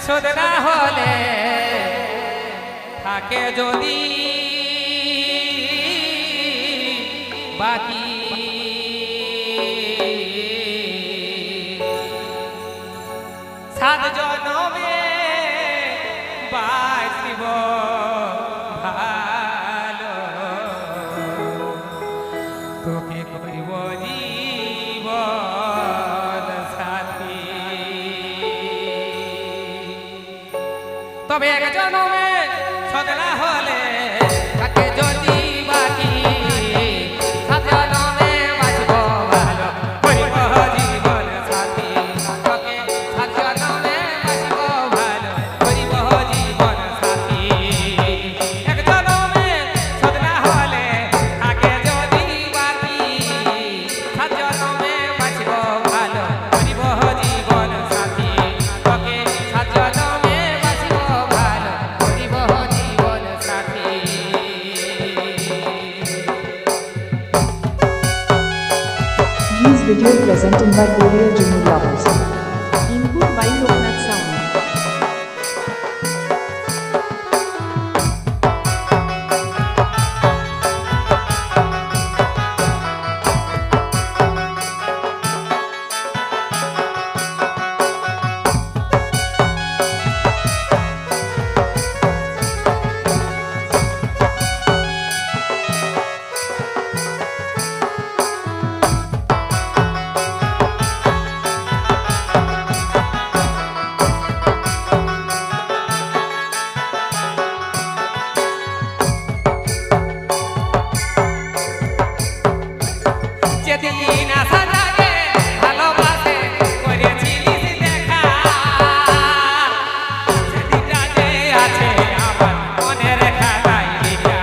শোধ না হলে থাকে যদি বাকি সাত জনমে বাঁচিব ভালো তোকে করিব জীবন সাথী তবে এক জনমে সদলা হলে থাকে যদি বাকি সাত জনমে বাঁচব ভালো করিব জীবন সাথী তোকে সাত জনমে বাঁচব ভালো করিব জীবন সাথী এক জনমে সদলা হলে থাকে যদি বাকি সাত জনমে বাঁচব ভালো করিব জীবন সাথী তোকে সাত জনমে বাঁচব ভালো করিব জীবন সাথী These videos presented by Korea Junior Lovers. Input by Loknath Sound. যেদিন আসা জাগে ভালোবাসে করেছিলিস দেখা সেদিনটা যে আছে আমার মনের খাতায় লেখা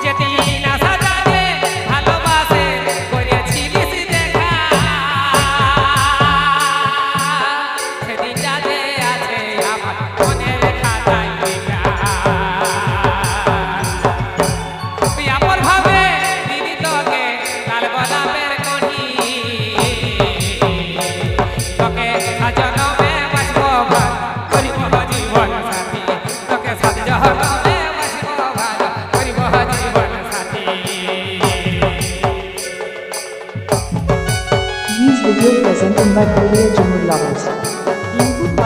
যেদিন আসা জাগে ভালোবাসে করেছিলিস দেখা সেদিনটা যে আছে আমার মনের খাতায় লেখা আমার ভাবে দিদি তোকে লাল গোলাপের কণি তোকে সাজনমে বাঁচব ভালো করিব জীবন সাথী তোকে সাত জনমে বাঁচব ভালো করিব জীবন সাথী These videos presented by Korea Junior Lovers. Input by